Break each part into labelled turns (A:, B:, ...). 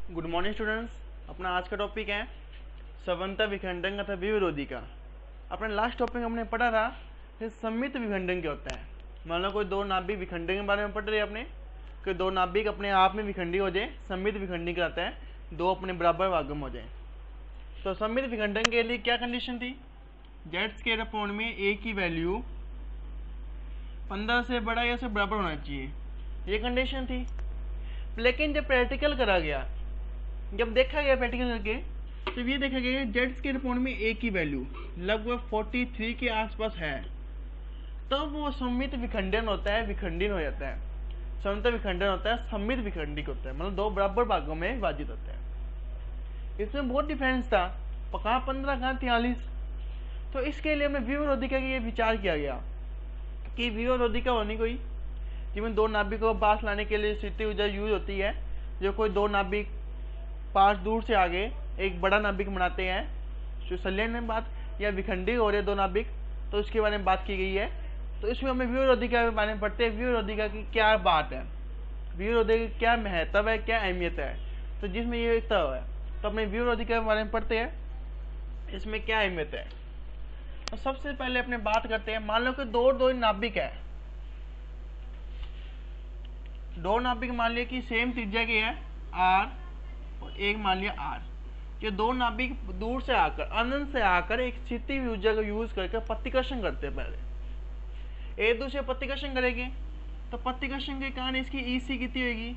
A: Good morning students. अपना आज का टॉपिक है समवर्ती विखंडन तथा विविरोधी का। अपने लास्ट टॉपिक हमने पढ़ा था कि सममित विखंडन क्या होता है। मान लो कोई दो नाभिक विखंडन के बारे में पढ़ रहे हैं अपने, कि दो नाभिक अपने आप में विखंडी हो जाए, सममित विखंडन कहलाता है, दो अपने बराबर भागों में हो जाए। तो सममित विखंडन के लिए क्या कंडीशन थी? जेड स्क्वायर अपॉन में ए की वैल्यू 15 से बड़ा या से बराबर होना चाहिए, ये कंडीशन थी। लेकिन जब प्रैक्टिकल करा गया, जब देखा गया प्रैक्टिकल करके, तो ये देखा गया जेड स्क्वायर अपॉन में ए की वैल्यू लगभग 43 के आसपास है, तब वो सममित विखंडन होता है, विखंडन हो जाता है। सममित विखंडन होता है, सममित विखंडित होता है, मतलब दो बराबर भागों में विभाजित होता है। इसमें बहुत डिफरेंस था, कहाँ 15 कहाँ 43। तो इसके लिए हमने विविरोधिका के विचार किया गया कि विविरोधिका होनी कोई जिसमें दो नाभिकों को पास लाने के लिए स्थिति ऊर्जा यूज होती है। जो कोई दो नाभिक पास दूर से आगे एक बड़ा नाभिक बनाते हैं, जो संलयन में बात या विखंडी हो रहे दो नाभिक, तो उसके बारे में बात की गई है। तो इसमें हमें विविरोधिका के बारे में पढ़ते हैं, विविरोधिका की क्या बात है, विविरोधिका की क्या महत्व है, क्या अहमियत है। तो जिसमें ये तब है, तो अपने विविरोधिका के बारे में पढ़ते हैं, इसमें क्या अहमियत है। तो सबसे पहले अपने बात करते हैं, मान लो कि दो नाभिक है, दो नाभिक मान लिया कि सेम त्रिज्या के है आर और एक मान लिया आर। ये दो नाभिक दूर से आकर, अनंत से आकर एक स्थिति ऊर्जा का यूज करके प्रतिकर्षण करते हैं। पहले एक दूसरे प्रतिकर्षण करेंगे, तो प्रतिकर्षण के कारण इसकी ईसी कितनी होगी,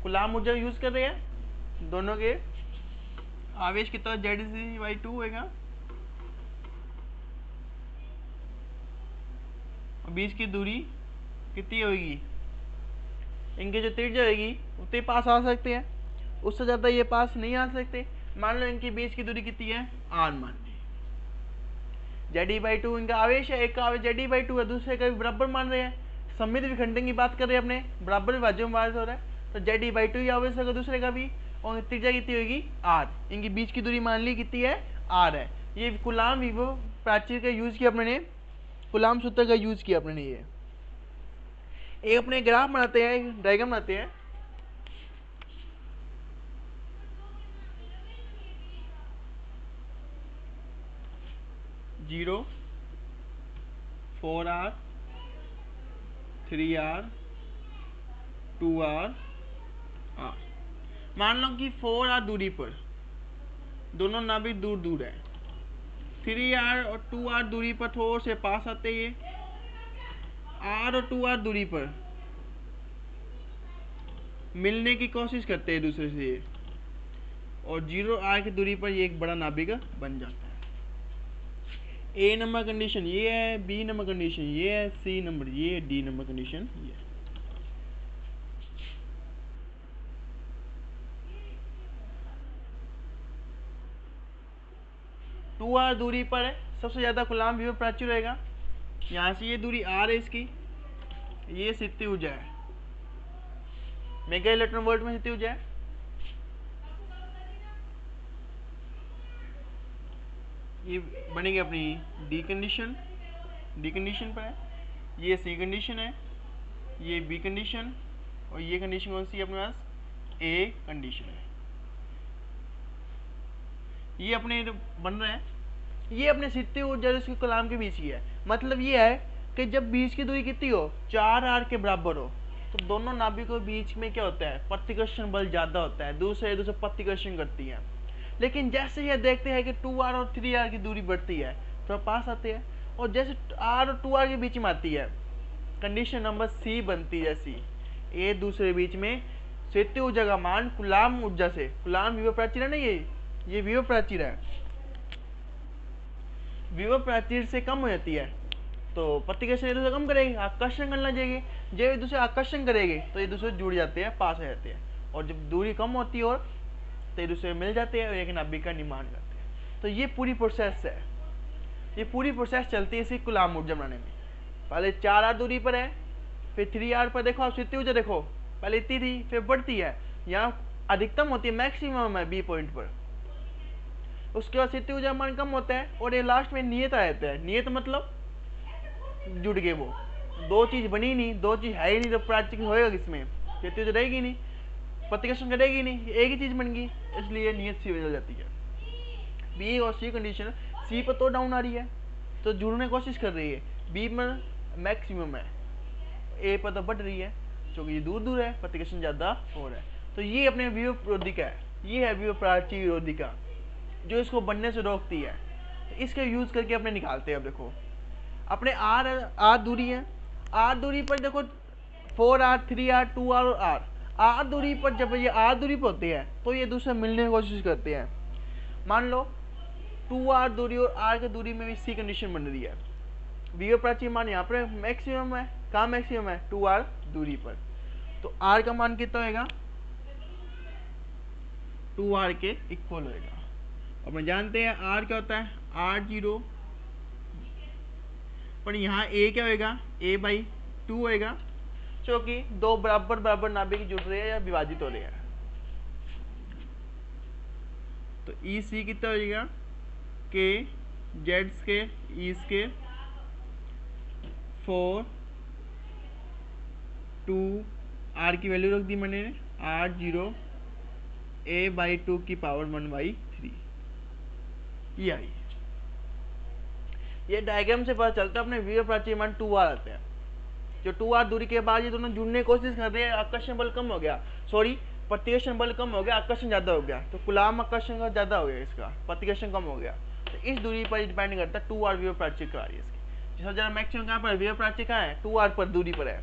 A: कूलाम ऊर्जा यूज कर रहे हैं, दोनों के आवेश कितना Z/2 होगा, और बीच की दूरी कितनी होगी, इनकी जो त्रिज्या होगी उतने पास आ सकते हैं, उससे ज्यादा ये पास नहीं आ सकते। मान लो इनके बीच की दूरी कितनी है, आर मान ली, Ze/2 इनका आवेश है, एक का आवेश Ze/2 है, दूसरे का भी बराबर मान रहे हैं। सममित विखंडन की बात कर रहे हैं अपने, बराबर विभाजन में बात हो रहा है, तो Ze/2 ही आवेश होगा दूसरे का भी, और त्रिज्या कितनी होगी आर, इनकी बीच की दूरी मान ली कितनी है, आर है। ये कूलाम विभव प्राचीर का यूज किया अपने, कूलाम सूत्र का यूज किया अपने। ये एक अपने ग्राफ बनाते हैं, एक डायग्राम बनाते हैं। Zero 4R 3R 2R R। मान लो कि 4R दूरी पर दोनों नाभिक दूर दूर है, 3R और 2R दूरी पर थोड़े से पास आते हैं, R और 2R दूरी पर मिलने की कोशिश करते हैं दूसरे से, और 0R की दूरी पर ये एक बड़ा नाभिक बन जाता है। ए नंबर कंडीशन ये है, बी नंबर कंडीशन ये है, सी नंबर ये है, डी नंबर कंडीशन ये है। टू आर दूरी पर है, सबसे ज्यादा कूलाम विभव प्राचीर रहेगा। यहाँ से ये दूरी आर है इसकी, ये स्थिति ऊर्जा है, मेगा इलेक्ट्रॉन वोल्ट में स्थिति ऊर्जा है। ये बनेगी अपनी डी कंडीशन, डी कंडीशन पर है, ये सी कंडीशन है, ये बी कंडीशन, और ये कंडीशन कौन सी है अपने पास, ए कंडीशन है। ये अपने बन रहा है, ये अपने स्थिति ऊर्जा और इसके कूलाम के बीच की है। मतलब ये है कि जब बीच की दूरी कितनी हो, 4R के बराबर हो, तो दोनों नाभिकों के बीच में क्या होता है, प्रतिकर्षण बल ज्यादा होता है, दूसरे प्रतिकर्षण करती है। लेकिन जैसे ये देखते हैं कि 2R और 3R की दूरी बढ़ती है तो पास आते हैं, और जैसे R और 2R के बीच में आती है, कंडीशन नंबर सी बनती है, सी एक दूसरे बीच में स्थिति ऊर्जा का मान कूलाम ऊर्जा से, कूलाम विभव प्राचीर है ना, ये विभव प्राचीर है, विभव प्राचीर से कम हो जाती है, तो प्रतिकर्षण एक दूसरे कम करेगी, आकर्षण करना चाहिए, जब एक दूसरे आकर्षण करेगी तो एक दूसरे जुड़ जाते हैं, पास हो जाते हैं, और जब दूरी कम होती है और तो एक दूसरे मिल जाते हैं और एक नाभिक का निर्माण करते हैं। तो ये पूरी प्रोसेस है, ये पूरी प्रोसेस चलती है इसी कूलाम ऊर्जा बनाने में। पहले 4R दूरी पर है, फिर 3R पर देखो आप स्थिति ऊर्जा देखो, पहले इतनी थी फिर बढ़ती है, यहाँ अधिकतम होती है, मैक्सिमम है बी पॉइंट पर, उसके बाद स्थिति ऊर्जा मान कम होता है, और ये लास्ट में नियत आ जाता है। नियत मतलब जुड़ गए, वो दो चीज बनी नहीं, दो चीज है ही नहीं, तो प्राचीन होएगा किसमें, स्थिति ऊर्जा रहेगी नहीं। प्रतिकर्षण करेगी नहीं, एक ही चीज बन गई, इसलिए नियत सी बदल जाती है। बी और सी कंडीशन, सी पर तो डाउन आ रही है तो जुड़ने की कोशिश कर रही है, बी पर मैक्सिमम है, ए पर तो बढ़ रही है क्योंकि ये दूर दूर है, प्रतिकर्षण ज्यादा हो रहा है। तो ये अपने विभव है, ये है विभव प्राची विरोधिका जो इसको बनने से रोकती है। तो इसका यूज करके अपने निकालते हैं। अब देखो अपने आर दूरी है, आर दूरी पर देखो 4r 3r 2r और आर दूरी पर, जब ये आर दूरी पर होते हैं तो ये दूसरे मिलने की कोशिश करते हैं। मान लो 2r दूरी और r की दूरी में भी सी कंडीशन बन रही है, विभव प्राची मान यहाँ पर मैक्सिमम है, कहाँ मैक्सिमम है 2r दूरी पर, तो r का मान कितना होगा 2r के इक्वल होगा। अपन जानते हैं r क्या होता है r0, पर यहाँ a क्या होगा a/2 होगा, क्योंकि दो बराबर बराबर नाभिक जुड़ रहे हैं या विभाजित हो रहे हैं। तो EC कितना हो जाएगा k z² E² 4 2 r की वैल्यू रख दी मैंने r0 a/2 की पावर 1/3, ये आई। ये डायग्राम से पता चलता है अपने विभव प्राची मान 2r आते हैं। जो 2r दूरी के बाद ये दोनों जुड़ने की कोशिश कर रहे हैं, आकर्षण बल कम हो गया, सॉरी प्रतिकर्षण बल कम हो गया, आकर्षण ज्यादा हो गया, तो कूलाम आकर्षण का ज्यादा हो गया, इसका प्रतिकर्षण कम हो गया। तो इस दूरी पर डिपेंड करता है 2r विभव प्राची कहाँ है इसकी। जिसका जरा मैक्सिमम कहाँ पर विभव प्राची कहाँ है 2r पर दूरी पर है,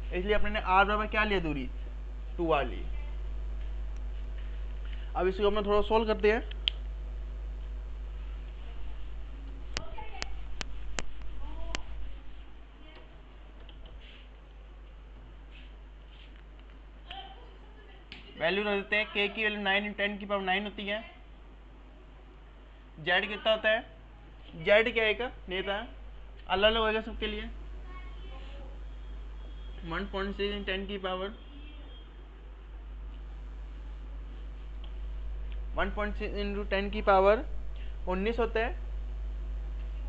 A: इसलिए अपने ने r बराबर क्या लिया दूरी 2r ली। अब इसको अपने थोड़ा सोल्व करते हैं। वैल्यू रख देते हैं, k की वैल्यू 9 × 10 की पावर 9 होती है, z कितना होता है, z क्या है नहीं था, अलग अलग होगा सबके लिए, 1.6 × 10 की पावर 1.6 × 10 की पावर 19 होता है,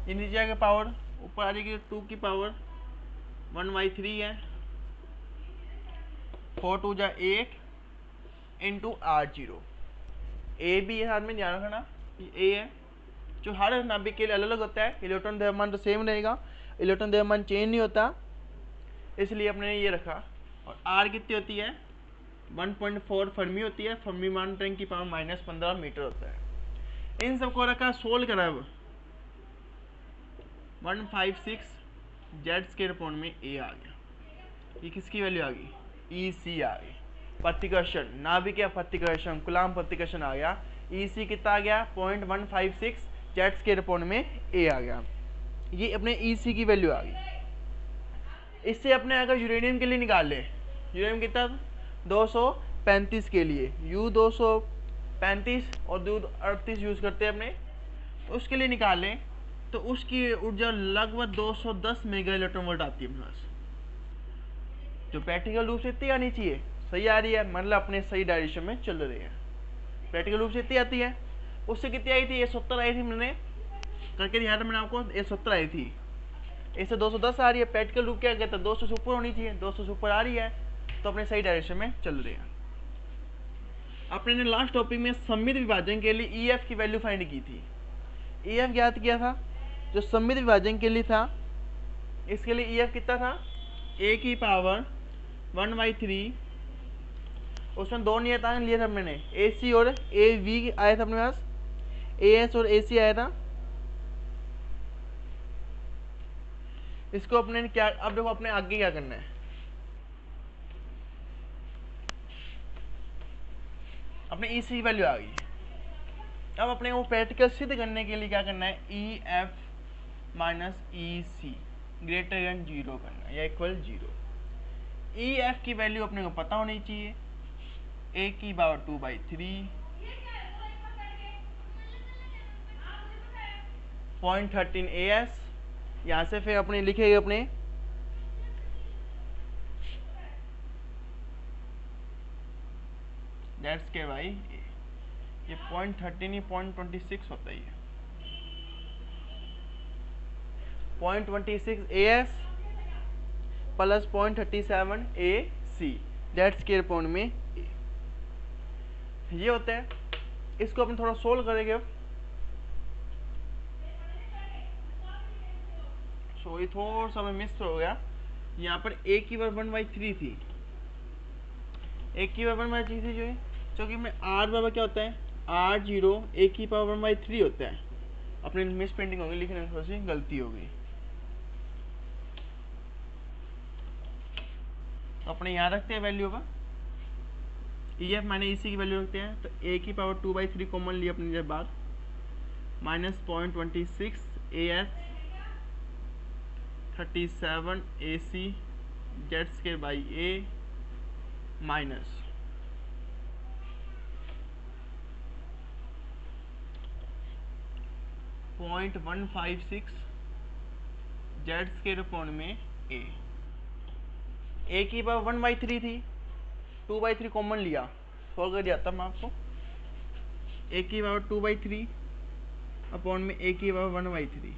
A: ये नीचे आगे पावर ऊपर आ जाएगी 2 की पावर 1/3 है, 4 2 जा 8 इंटू r0। ए भी है, में ध्यान रखना ए है, जो हर नाभिक के लिए अलग अलग होता है, इलेक्ट्रॉन द्रव्यमान तो सेम रहेगा, इलेक्ट्रॉन द्रव्यमान चेंज नहीं होता, इसलिए अपने ने ये रखा। और r कितनी होती है 1.4 फर्मी होती है, फर्मी मान 10 की पावर -15 मीटर होता है। इन सबको रखा सोल्व करा, 156 z² में a आ गया, ये किसकी वैल्यू आ गई EC आ गई, प्रतिकर्षण नाभिक या प्रतिकर्षण कूलाम प्रतिकर्षण आ गया, EC कितना आ गया 0.156 z² में a आ गया, ये अपने EC की वैल्यू आ गई। इससे अपने अगर यूरेनियम के लिए निकाल ले, यूरेनियम कितना 235 के लिए U 235 और U 38 यूज करते हैं अपने, तो उसके लिए निकाल लें तो उसकी ऊर्जा लगभग 210 मेगा इलेक्ट्रॉन वोल्ट आती है अपने पास, जो प्रैक्टिकल रूप से इतनी आनी चाहिए, सही आ रही है, मतलब अपने सही डायरेक्शन में चल रही है, प्रैक्टिकल रूप से इतनी आती है। उससे कितनी आई थी, ये 70 आई थी, मैंने करके दिखाया था मैंने आपको, ये 70 आई थी, इससे 210 आ रही है, प्रैक्टिकल रूप क्या कहता है 200 से ऊपर होनी चाहिए, 200 से ऊपर आ रही है, तो अपने सही डायरेक्शन में चल रही है। अपने ने लास्ट टॉपिक में सममित विभाजन के लिए EF की वैल्यू फाइंड की थी, EF ज्ञात किया था, जो सममित विभाजन के लिए था, इसके लिए EF कितना था a की पावर 1/3, उसमें दो नियतांक लिए थे मैंने, AC और AV आया था अपने पास, AS और AC आया था। इसको अपने क्या, अब देखो अपने आगे क्या करना है, अपने EC की वैल्यू आ गई, अब अपने वो प्रैक्टिकल सिद्ध करने के लिए क्या करना है EF - EC ग्रेटर देन 0 करना है या इक्वल 0। EF की वैल्यू अपने को पता होनी चाहिए, a की पावर 2/3, 0.13 AS, यहाँ से फिर अपने लिखेंगे अपने दैट्स के भाई, ये 0.13 ही 0.26 होता ही है, 0.26 AS प्लस 0.37 AC दैट्स के पॉइंट में A। ये होता है। इसको अपन थोड़ा सोल्व करेंगे अब। ये थोड़ा सा मिस हो गया। यहाँ पर a की पावर 1/3 थी, a की पावर 1/3 थी जो कि में r बराबर क्या होता है, r0 a की पावर 1/3 होता है। अपने मिस प्रिंटिंग होगी, लिखने में थोड़ी सी गलती हो गई, तो अपने यहाँ रखते हैं वैल्यू का EF माइनस EC की वैल्यू रखते हैं। तो a की पावर 2/3 कॉमन लिया अपने जब बाद, minus 0.26 AS 37 AC Z² by A minus 0.156 Z² upon में A की पावर 1/3 थी, 2/3 कॉमन लिया, सॉल्व कर दिया था मैं आपको। a की पावर 2/3 अपॉन में a की पावर 1/3,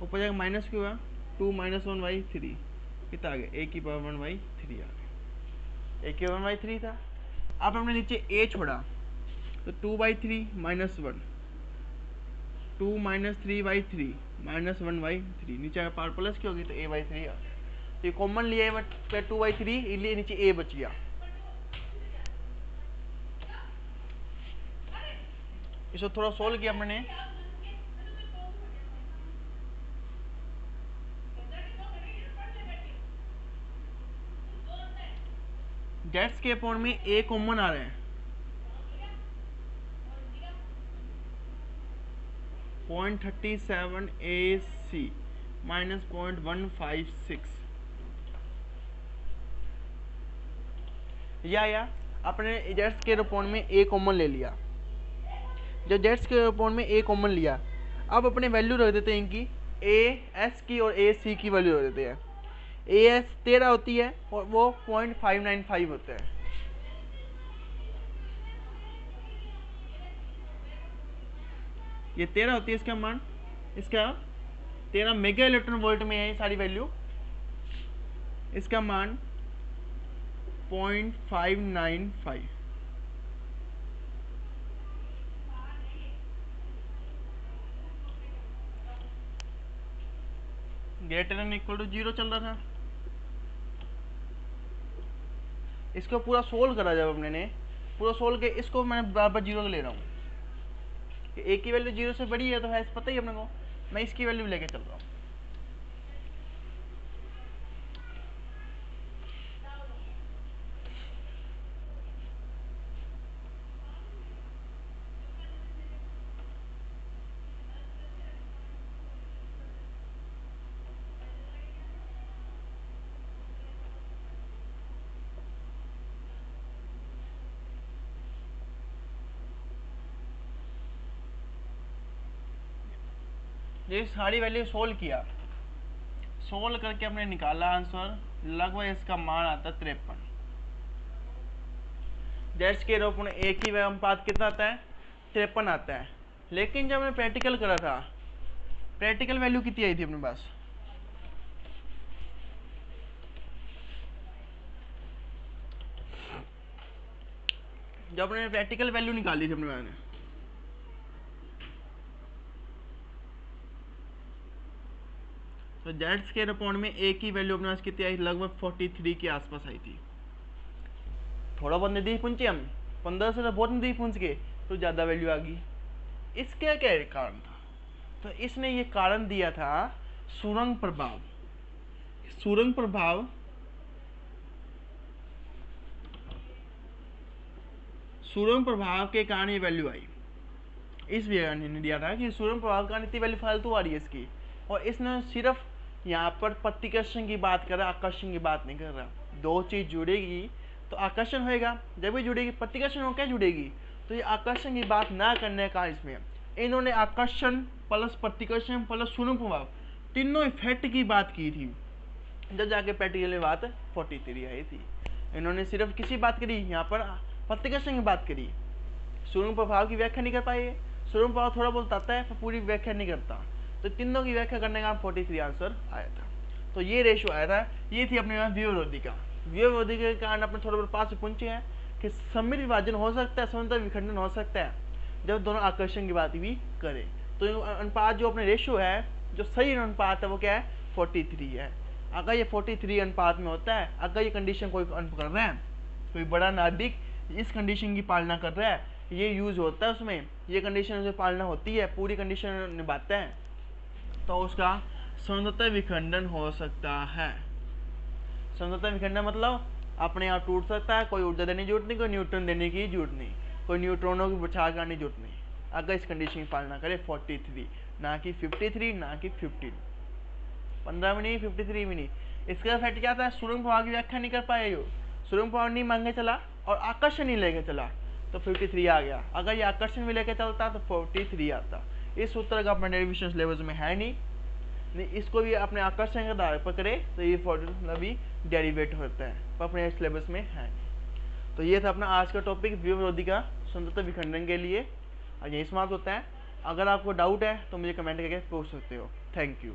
A: ऊपर जाकर माइनस क्यों हुआ, 2 माइनस 1/3 कितना आ गया, a की पावर 1/3 आ गया, a की पावर 1/3 था। अब हमने नीचे a छोड़ा तो 2/3 माइनस 1, 2 माइनस 3/3 माइनस 1/3, नीचे अगर पावर प्लस की होगी तो a/3 आ गया। तो ये कॉमन लिया है 2/3, इसलिए नीचे a बच गया। इसको थोड़ा सोल्व किया हमने, जेट्स के अपॉन में a कॉमन आ रहे हैं, 0.37 AC माइनस 0.156 या अपने जेट्स के अपॉन में a कॉमन ले लिया। जब जेट्स के अपॉन में a कॉमन लिया, अब अपने वैल्यू रख देते हैं इनकी, AS की और AC की वैल्यू रख देते हैं। AS 13 होती है और वो 0.595 होता है। ये 13 होती है, इसका मान, इसका 13 मेगा इलेक्ट्रॉन वोल्ट में है सारी वैल्यू, इसका मान 0.595। ग्रेटर देन इक्वल टू 0 चल रहा था। इसको पूरा सोल्व करा जब हमने पूरा सोल्व के, इसको मैं बार बार 0 ले रहा हूँ, a की वैल्यू 0 से बड़ी है तो है, पता ही अपने को, मैं इसकी वैल्यू लेके चल रहा हूँ। ये सारी वैल्यू सोल्व किया, सोल्व करके हमने निकाला आंसर, लगभग इसका मान आता है 53। जेट्स के रूप में एक ही अनुपात कितना आता है, 53 आता है। लेकिन जब हमने प्रैक्टिकल करा था, प्रैक्टिकल वैल्यू कितनी आई थी अपने पास, जब हमने प्रैक्टिकल वैल्यू निकाली थी अपने मैंने, तो जेड स्क्वायर अपॉन में ए की वैल्यू अपने पास कितनी आई, लगभग 43 के आसपास आई थी। थोड़ा बहुत नजदीक पहुंचे हम, 15 से तो बहुत नजदीक पहुंच गए, तो ज़्यादा वैल्यू आ गई। इसका क्या कारण था, तो इसने ये कारण दिया था सुरंग प्रभाव। सुरंग प्रभाव, सुरंग प्रभाव के कारण ये वैल्यू आई। इस विज्ञानी ने दिया था कि सुरंग प्रभाव के कारण इतनी वैल्यू फालतू आ रही है इसकी, और इसने सिर्फ यहाँ पर प्रतिकर्षण की बात कर रहा है, आकर्षण की बात नहीं कर रहा। दो चीज जुड़ेगी तो आकर्षण होएगा, जब भी जुड़ेगी प्रतिकर्षण हो क्या जुड़ेगी, तो ये आकर्षण की बात ना करने का इसमें इन्होंने आकर्षण प्लस प्रतिकर्षण प्लस सुरंग प्रभाव तीनों इफेक्ट की बात की थी। जब जाके प्रैक्टिकल में बात 43 आई थी। इन्होंने सिर्फ किसी बात करी, यहाँ पर प्रतिकर्षण की बात करी, सुरंग प्रभाव की व्याख्या नहीं कर पाए। सुरंग प्रभाव थोड़ा बहुत आता है पर पूरी व्याख्या नहीं करता, तो तीनों की व्याख्या करने का 43 आंसर आया था। तो ये रेशियो आया था, ये थी अपने पास विरोधी का। विरोधी के कारण अपने थोड़ा बहुत पास पहुंचे हैं, कि सममित विभाजन हो सकता है, समांतर विखंडन हो सकता है जब दोनों आकर्षण की बात भी करें। तो अनुपात जो अपने रेशियो है, जो सही अनुपात है वो क्या है, 43 है। अगर ये 43 अनुपात में होता है, अगर ये कंडीशन कोई कर रहा है, कोई बड़ा नाभिक इस कंडीशन की पालना कर रहा है, ये यूज होता है उसमें, ये कंडीशन उसे पालना होती है, पूरी कंडीशन निभाता है, तो उसका स्वतंत्र विखंडन हो सकता है। स्वतंत्र विखंडन मतलब अपने आप टूट सकता है, कोई ऊर्जा देने की जरूरत नहीं, कोई न्यूट्रॉन देने की जरूरत नहीं, कोई न्यूट्रॉनों की बचाव करने की जरूरत नहीं, अगर इस कंडीशन की पालना करे 43, ना कि 53, ना कि 15। 15 में नहीं, 53 में नहीं। इसका इफेक्ट क्या था, सुरंग प्रभाव की व्याख्या नहीं कर पाए, यो सुरंग प्रभाव नहीं मांगे चला और आकर्षण नहीं लेके चला, तो 53 आ गया। अगर ये आकर्षण भी लेके चलता तो 43 आता। इस सूत्र का अपने डेरिवेशन सिलेबस में है नहीं, इसको भी अपने आकर्षण के आधार पर करे तो ये फॉर्मूला भी डेरिवेट होता है, पर अपने सिलेबस में है। तो ये था अपना आज का टॉपिक विरोधी का स्वतंत्र विखंडन के लिए, और यही समाप्त होता है। अगर आपको डाउट है तो मुझे कमेंट करके पूछ सकते हो। Thank you.